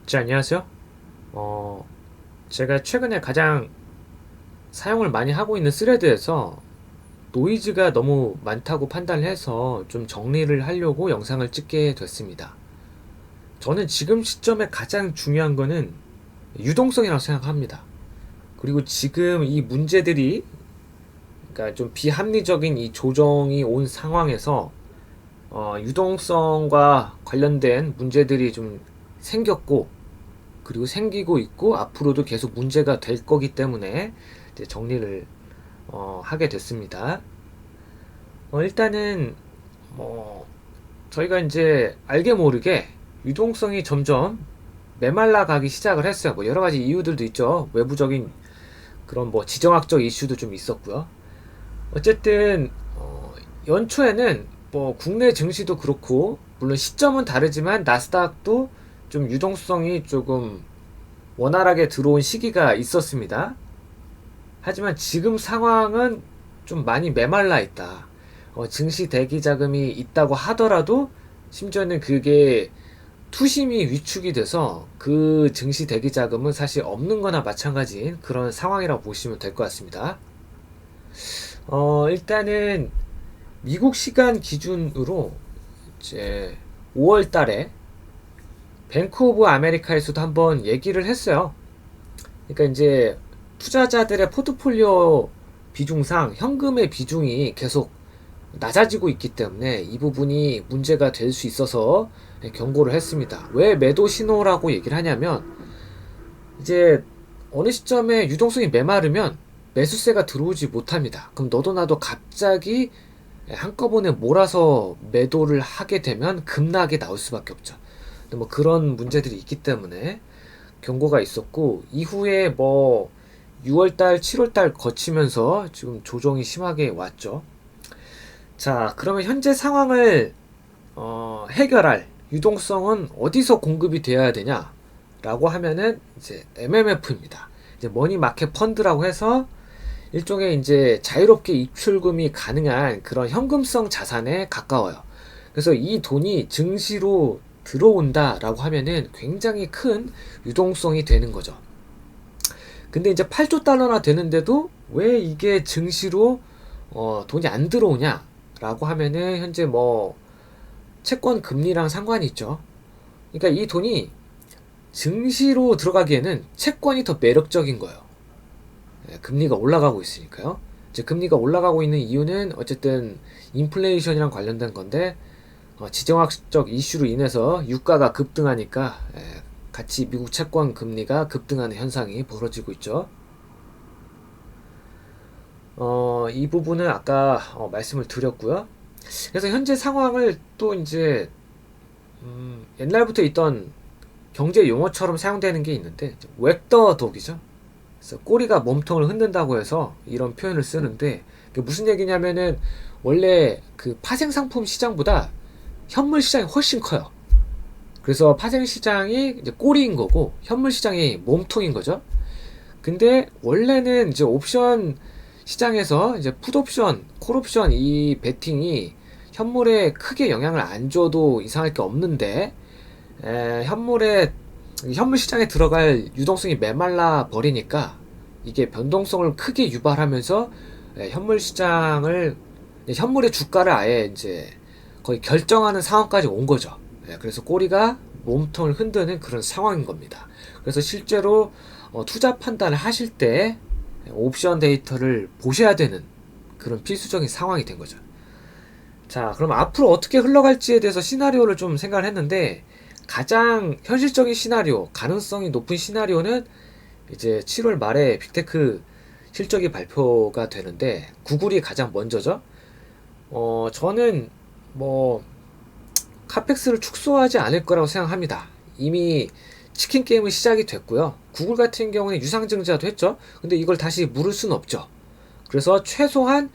자, 안녕하세요. 제가 최근에 가장 사용을 많이 하고 있는 스레드에서 노이즈가 너무 많다고 판단을 해서 좀 정리를 하려고 영상을 찍게 됐습니다. 저는 지금 시점에 가장 중요한 거는 유동성이라고 생각합니다. 그리고 지금 이 문제들이, 그러니까 좀 비합리적인 이 조정이 온 상황에서 유동성과 관련된 문제들이 좀 생겼고, 그리고 생기고 있고 앞으로도 계속 문제가 될 거기 때문에 이제 정리를 하게 됐습니다. 일단은 저희가 이제 알게 모르게 유동성이 점점 메말라 가기 시작을 했어요. 뭐 여러 가지 이유들도 있죠. 외부적인 그런 뭐 지정학적 이슈도 좀 있었고요. 어쨌든 연초에는 뭐 국내 증시도 그렇고, 물론 시점은 다르지만 나스닥도 좀 유동성이 조금 원활하게 들어온 시기가 있었습니다. 하지만 지금 상황은 좀 많이 메말라 있다. 증시 대기 자금이 있다고 하더라도 심지어는 그게 투심이 위축이 돼서 그 증시 대기 자금은 사실 없는 거나 마찬가지인 그런 상황이라고 보시면 될 것 같습니다. 일단은 미국 시간 기준으로 이제 5월 달에 뱅크 오브 아메리카에서도 한번 얘기를 했어요. 그러니까 이제 투자자들의 포트폴리오 비중상 현금의 비중이 계속 낮아지고 있기 때문에 이 부분이 문제가 될 수 있어서 경고를 했습니다. 왜 매도 신호라고 얘기를 하냐면, 이제 어느 시점에 유동성이 메마르면 매수세가 들어오지 못합니다. 그럼 너도 나도 갑자기 한꺼번에 몰아서 매도를 하게 되면 급락이 나올 수밖에 없죠. 뭐 그런 문제들이 있기 때문에 경고가 있었고, 이후에 뭐 6월달, 7월달 거치면서 지금 조정이 심하게 왔죠. 자, 그러면 현재 상황을 해결할 유동성은 어디서 공급이 되어야 되냐? 라고 하면은 이제 MMF입니다. 이제 머니 마켓 펀드라고 해서 일종의 이제 자유롭게 입출금이 가능한 그런 현금성 자산에 가까워요. 그래서 이 돈이 증시로 들어온다라고 하면은 굉장히 큰 유동성이 되는 거죠. 근데 이제 8조 달러나 되는데도 왜 이게 증시로 돈이 안 들어오냐라고 하면은 현재 뭐 채권 금리랑 상관이 있죠. 그러니까 이 돈이 증시로 들어가기에는 채권이 더 매력적인 거예요. 금리가 올라가고 있으니까요. 이제 금리가 올라가고 있는 이유는 어쨌든 인플레이션이랑 관련된 건데, 지정학적 이슈로 인해서 유가가 급등하니까 같이 미국 채권 금리가 급등하는 현상이 벌어지고 있죠. 이 부분은 아까 말씀을 드렸고요. 그래서 현재 상황을 또 이제 옛날부터 있던 경제 용어처럼 사용되는 게 있는데, 웩더 독이죠. 그래서 꼬리가 몸통을 흔든다고 해서 이런 표현을 쓰는데, 그게 무슨 얘기냐면은 원래 그 파생 상품 시장보다 현물 시장이 훨씬 커요. 그래서 파생 시장이 이제 꼬리인 거고 현물 시장이 몸통인 거죠. 근데 원래는 이제 옵션 시장에서 이제 풋옵션, 콜옵션 이 베팅이 현물에 크게 영향을 안 줘도 이상할 게 없는데, 현물에 현물 시장에 들어갈 유동성이 메말라 버리니까 이게 변동성을 크게 유발하면서 현물 시장을, 현물의 주가를 아예 이제 거의 결정하는 상황까지 온 거죠. 그래서 꼬리가 몸통을 흔드는 그런 상황인 겁니다. 그래서 실제로 투자 판단을 하실 때 옵션 데이터를 보셔야 되는 그런 필수적인 상황이 된 거죠. 자, 그럼 앞으로 어떻게 흘러갈지에 대해서 시나리오를 좀 생각을 했는데, 가장 현실적인 시나리오, 가능성이 높은 시나리오는 이제 7월 말에 빅테크 실적이 발표가 되는데 구글이 가장 먼저죠. 저는 뭐 카펙스를 축소하지 않을 거라고 생각합니다. 이미 치킨 게임은 시작이 됐고요. 구글 같은 경우는 유상증자도 했죠. 근데 이걸 다시 물을 수는 없죠. 그래서 최소한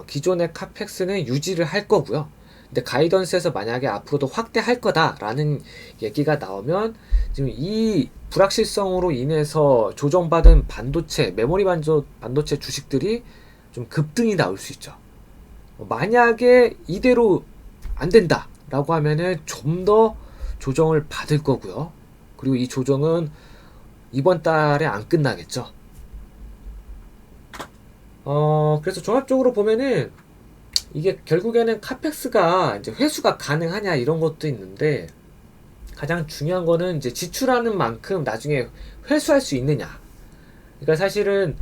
기존의 카펙스는 유지를 할 거고요. 근데 가이던스에서 만약에 앞으로도 확대할 거다라는 얘기가 나오면 지금 이 불확실성으로 인해서 조정받은 반도체, 메모리 반도체 주식들이 좀 급등이 나올 수 있죠. 만약에 이대로 안 된다라고 하면은 좀 더 조정을 받을 거고요. 그리고 이 조정은 이번 달에 안 끝나겠죠. 그래서 종합적으로 보면은 이게 결국에는 카펙스가 이제 회수가 가능하냐 이런 것도 있는데, 가장 중요한 거는 이제 지출하는 만큼 나중에 회수할 수 있느냐. 그러니까 사실은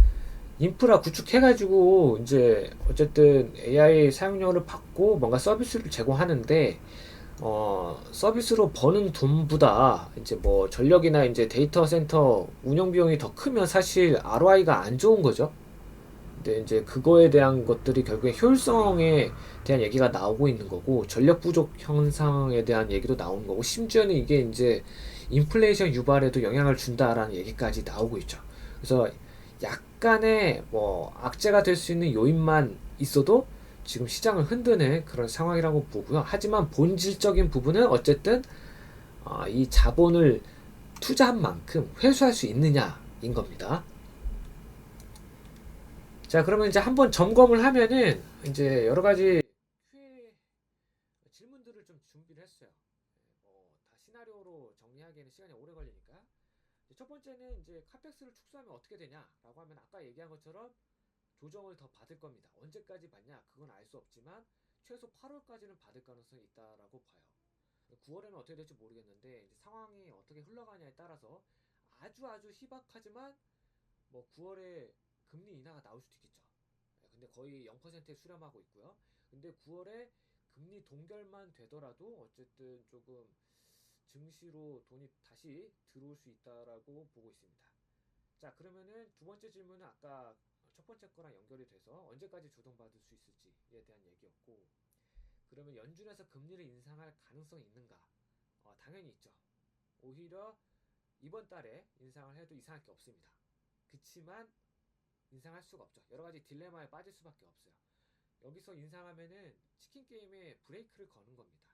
인프라 구축해가지고 이제 어쨌든 AI 사용료를 받고 뭔가 서비스를 제공하는데, 서비스로 버는 돈보다 이제 뭐 전력이나 이제 데이터 센터 운영 비용이 더 크면 사실 ROI가 안 좋은 거죠. 근데 이제 그거에 대한 것들이 결국에 효율성에 대한 얘기가 나오고 있는 거고, 전력 부족 현상에 대한 얘기도 나오는 거고, 심지어는 이게 이제 인플레이션 유발에도 영향을 준다라는 얘기까지 나오고 있죠. 그래서 약간의 뭐 악재가 될 수 있는 요인만 있어도 지금 시장을 흔드는 그런 상황이라고 보고요. 하지만 본질적인 부분은 어쨌든 이 자본을 투자한 만큼 회수할 수 있느냐인 겁니다. 자, 그러면 이제 한번 점검을 하면은 이제 여러 가지 큐에 질문들을 좀 준비를 했어요. 다 시나리오로 정리하기에는 시간이 오래 걸리니까. 첫 번째는 이제 카펙스를 축소하면 어떻게 되냐라고 하면, 아까 얘기한 것처럼 조정을 더 받을 겁니다. 언제까지 받냐? 그건 알 수 없지만 최소 8월까지는 받을 가능성이 있다라고 봐요. 9월에는 어떻게 될지 모르겠는데, 이제 상황이 어떻게 흘러가냐에 따라서 아주 희박하지만 뭐 9월에 금리 인하가 나올 수도 있겠죠. 근데 거의 0%에 수렴하고 있고요. 근데 9월에 금리 동결만 되더라도 어쨌든 조금 증시로 돈이 다시 들어올 수 있다라고 보고 있습니다. 자, 그러면은 두 번째 질문은 아까 첫 번째 거랑 연결이 돼서 언제까지 조정받을 수 있을지에 대한 얘기였고, 그러면 연준에서 금리를 인상할 가능성이 있는가? 당연히 있죠. 오히려 이번 달에 인상을 해도 이상할 게 없습니다. 그치만 인상할 수가 없죠. 여러 가지 딜레마에 빠질 수밖에 없어요. 여기서 인상하면은 치킨 게임에 브레이크를 거는 겁니다.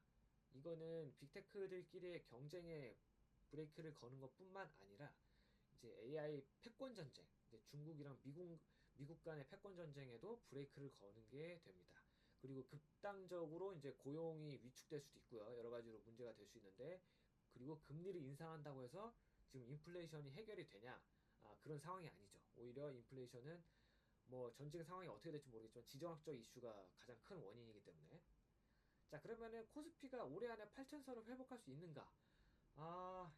이거는 빅테크들끼리의 경쟁에 브레이크를 거는 것뿐만 아니라 이제 AI 패권 전쟁, 이제 중국이랑 미국 간의 패권 전쟁에도 브레이크를 거는 게 됩니다. 그리고 극단적으로 이제 고용이 위축될 수도 있고요. 여러 가지로 문제가 될 수 있는데, 그리고 금리를 인상한다고 해서 지금 인플레이션이 해결이 되냐? 그런 상황이 아니죠. 오히려 인플레이션은 뭐 전직 상황이 어떻게 될지 모르겠지만 지정학적 이슈가 가장 큰 원인이기 때문에. 자, 그러면은 코스피가 올해 안에 8,000선을 회복할 수 있는가?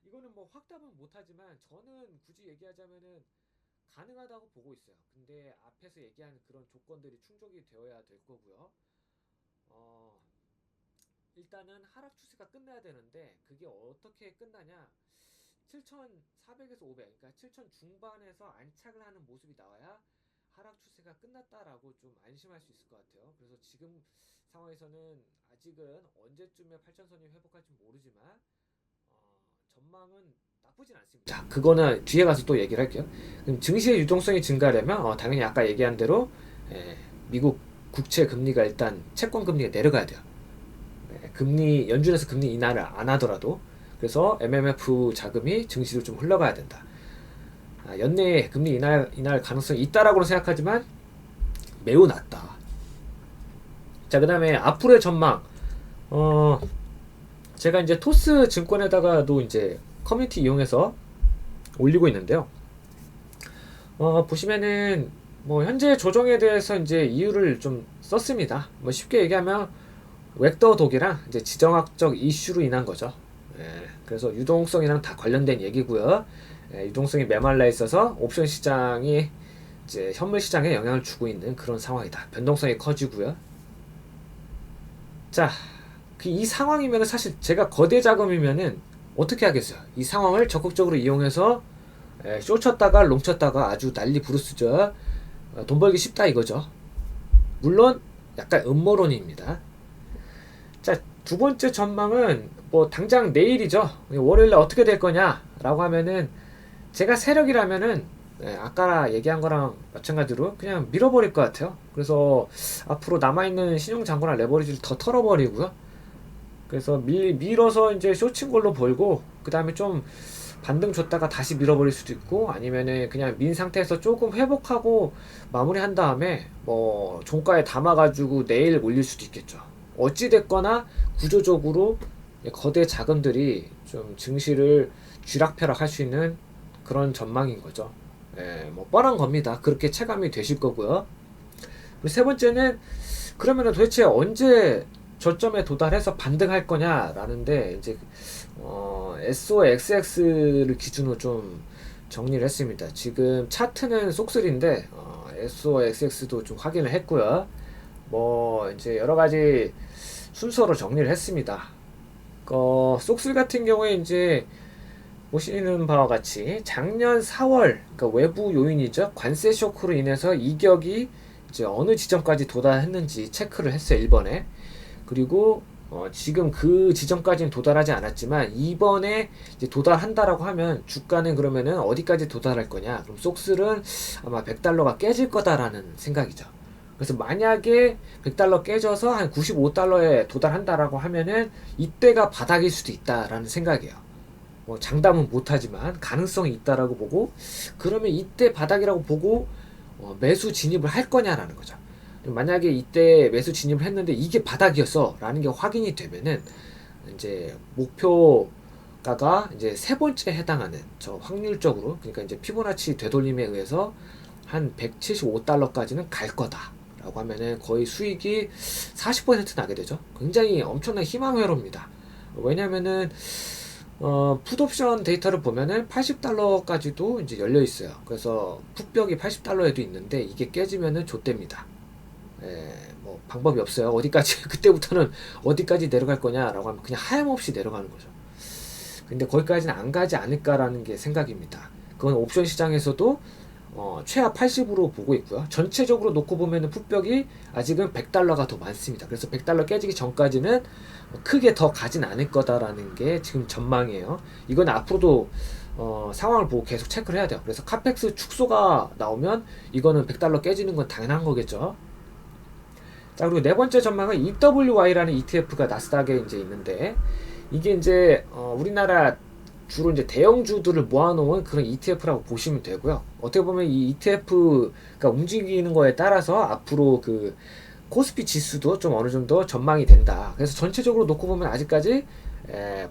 이거는 뭐 확답은 못하지만 저는 굳이 얘기하자면은 가능하다고 보고 있어요. 근데 앞에서 얘기한 그런 조건들이 충족이 되어야 될 거고요. 어, 일단은 하락 추세가 끝나야 되는데, 그게 어떻게 끝나냐? 7,400에서 500, 그러니까 7,000 중반에서 안착을 하는 모습이 나와야 하락 추세가 끝났다라고 좀 안심할 수 있을 것 같아요. 그래서 지금 상황에서는 아직은 언제쯤에 8,000선이 회복할지 모르지만 전망은 나쁘진 않습니다. 자, 그거는 뒤에 가서 또 얘기를 할게요. 그럼 증시의 유동성이 증가하려면 당연히 아까 얘기한 대로 미국 국채 금리가 일단 채권 금리가 내려가야 돼요. 금리 연준에서 금리 인하를 안 하더라도. 그래서 MMF 자금이 증시로 좀 흘러가야 된다. 연내에 금리 인할 가능성이 있다라고 생각하지만 매우 낮다. 자, 그 다음에 앞으로의 전망. 제가 이제 토스 증권에다가도 이제 커뮤니티 이용해서 올리고 있는데요. 보시면은 뭐 현재 조정에 대해서 이제 이유를 좀 썼습니다. 뭐 쉽게 얘기하면 웩더 독이랑 이제 지정학적 이슈로 인한 거죠. 그래서 유동성이랑 다 관련된 얘기고요. 유동성이 메말라 있어서 옵션 시장이 이제 현물 시장에 영향을 주고 있는 그런 상황이다. 변동성이 커지고요. 자, 이 상황이면 사실 제가 거대 자금이면은 어떻게 하겠어요? 이 상황을 적극적으로 이용해서 쇼 쳤다가 롱 쳤다가 아주 난리 부르스죠. 돈 벌기 쉽다 이거죠. 물론 약간 음모론입니다. 자, 두 번째 전망은 뭐 당장 내일이죠. 월요일날 어떻게 될 거냐라고 하면은, 제가 세력이라면은 아까 얘기한 거랑 마찬가지로 그냥 밀어버릴 것 같아요. 그래서 앞으로 남아있는 신용장고나 레버리지를 더 털어버리고요. 그래서 밀어서 이제 쇼친 걸로 벌고, 그 다음에 좀 반등 줬다가 다시 밀어버릴 수도 있고, 아니면은 그냥 민 상태에서 조금 회복하고 마무리한 다음에 뭐 종가에 담아가지고 내일 올릴 수도 있겠죠. 어찌됐거나 구조적으로 거대 자금들이 좀 증시를 쥐락펴락할 수 있는 그런 전망인 거죠. 뭐 뻔한 겁니다. 그렇게 체감이 되실 거고요. 그리고 세 번째는 그러면은 도대체 언제 저점에 도달해서 반등할 거냐라는데 이제 SOXX를 기준으로 좀 정리를 했습니다. 지금 차트는 쏙3인데 SOXX도 좀 확인을 했고요. 뭐 이제 여러 가지 순서로 정리를 했습니다. 쏙3 같은 경우에 이제 보시는 바와 같이 작년 4월, 그러니까 외부 요인이죠. 관세 쇼크로 인해서 이격이 이제 어느 지점까지 도달했는지 체크를 했어요. 1번에. 그리고 지금 그 지점까지는 도달하지 않았지만 이번에 이제 도달한다라고 하면 주가는 그러면은 어디까지 도달할 거냐? 그럼 쏙슬은 아마 100달러가 깨질 거다라는 생각이죠. 그래서 만약에 100달러 깨져서 한 95달러에 도달한다라고 하면은 이때가 바닥일 수도 있다라는 생각이에요. 뭐 장담은 못하지만 가능성이 있다라고 보고, 그러면 이때 바닥이라고 보고 매수 진입을 할 거냐라는 거죠. 만약에 이때 매수 진입을 했는데 이게 바닥이었어 라는 게 확인이 되면은 이제 목표가가 이제 세 번째 해당하는 저 확률적으로, 그러니까 이제 피보나치 되돌림에 의해서 한 175달러까지는 갈 거다 라고 하면은 거의 수익이 40% 나게 되죠. 굉장히 엄청난 희망회로입니다. 왜냐면은 풋옵션 데이터를 보면은 80달러까지도 이제 열려 있어요. 그래서 풋벽이 80달러에도 있는데 이게 깨지면은 좆됩니다. 뭐 방법이 없어요. 어디까지 그때부터는 어디까지 내려갈 거냐라고 하면 그냥 하염없이 내려가는 거죠. 근데 거기까지는 안 가지 않을까라는 게 생각입니다. 그건 옵션 시장에서도 최하 80으로 보고 있고요. 전체적으로 놓고 보면은 풋벽이 아직은 100달러가 더 많습니다. 그래서 100달러 깨지기 전까지는 크게 더 가진 않을 거다라는 게 지금 전망이에요. 이건 앞으로도 상황을 보고 계속 체크를 해야 돼요. 그래서 카펙스 축소가 나오면 이거는 100달러 깨지는 건 당연한 거겠죠. 자, 그리고 네 번째 전망은 EWY라는 ETF가 나스닥에 이제 있는데, 이게 이제 우리나라 주로 이제 대형주들을 모아놓은 그런 ETF라고 보시면 되고요. 어떻게 보면 이 ETF가 움직이는 거에 따라서 앞으로 그 코스피 지수도 좀 어느 정도 전망이 된다. 그래서 전체적으로 놓고 보면 아직까지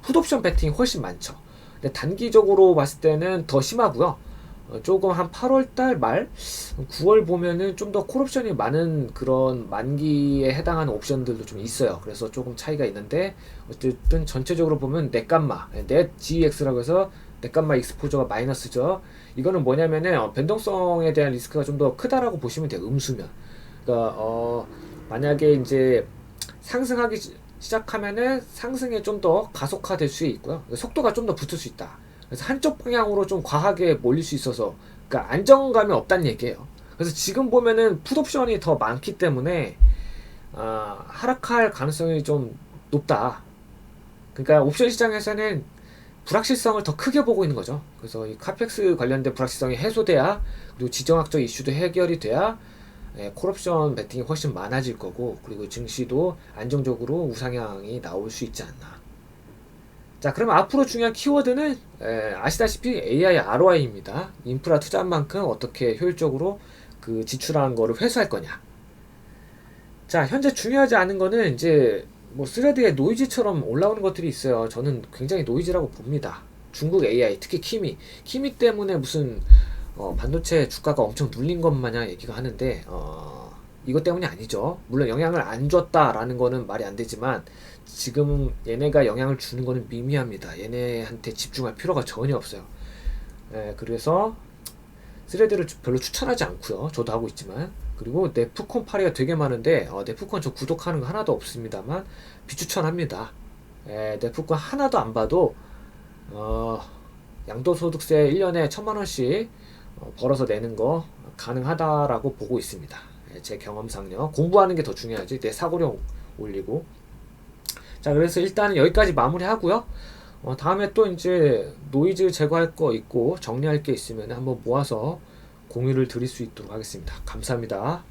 풋옵션 베팅이 훨씬 많죠. 근데 단기적으로 봤을 때는 더 심하고요. 조금 한 8월달 말 9월 보면은 좀 더 콜옵션이 많은 그런 만기에 해당하는 옵션들도 좀 있어요. 그래서 조금 차이가 있는데 어쨌든 전체적으로 보면 넷감마 넷 GEX라고 해서 넷감마 익스포저가 마이너스죠. 이거는 뭐냐면은 변동성에 대한 리스크가 좀 더 크다라고 보시면 돼요. 음수면. 그러니까 만약에 이제 상승하기 시작하면은 상승에 좀 더 가속화될 수 있고요. 속도가 좀 더 붙을 수 있다. 그래서 한쪽 방향으로 좀 과하게 몰릴 수 있어서, 그러니까 안정감이 없다는 얘기예요. 그래서 지금 보면은 풋옵션이 더 많기 때문에 하락할 가능성이 좀 높다. 그러니까 옵션 시장에서는 불확실성을 더 크게 보고 있는 거죠. 그래서 이 카펙스 관련된 불확실성이 해소돼야, 그리고 지정학적 이슈도 해결이 돼야 콜옵션 베팅이 훨씬 많아질 거고, 그리고 증시도 안정적으로 우상향이 나올 수 있지 않나. 자, 그러면 앞으로 중요한 키워드는 아시다시피 AI ROI입니다. 인프라 투자한 만큼 어떻게 효율적으로 그 지출한 거를 회수할 거냐. 자, 현재 중요하지 않은 거는 이제 뭐 스레드에 노이즈처럼 올라오는 것들이 있어요. 저는 굉장히 노이즈라고 봅니다. 중국 AI, 특히 키미 때문에 무슨 반도체 주가가 엄청 눌린 것 마냥 얘기가 하는데 이것 때문이 아니죠. 물론 영향을 안 줬다라는 거는 말이 안 되지만 지금 얘네가 영향을 주는 거는 미미합니다. 얘네한테 집중할 필요가 전혀 없어요. 그래서 스레드를 별로 추천하지 않고요. 저도 하고 있지만. 그리고 네프콘 파리가 되게 많은데 네프콘 저 구독하는 거 하나도 없습니다만 비추천합니다. 네프콘 하나도 안 봐도 양도소득세 1년에 1000만원씩 벌어서 내는 거 가능하다라고 보고 있습니다. 제 경험상요. 공부하는 게 더 중요하지. 내 사고력 올리고. 자, 그래서 일단은 여기까지 마무리하고요. 다음에 또 이제 노이즈 제거할 거 있고 정리할 게 있으면 한번 모아서 공유를 드릴 수 있도록 하겠습니다. 감사합니다.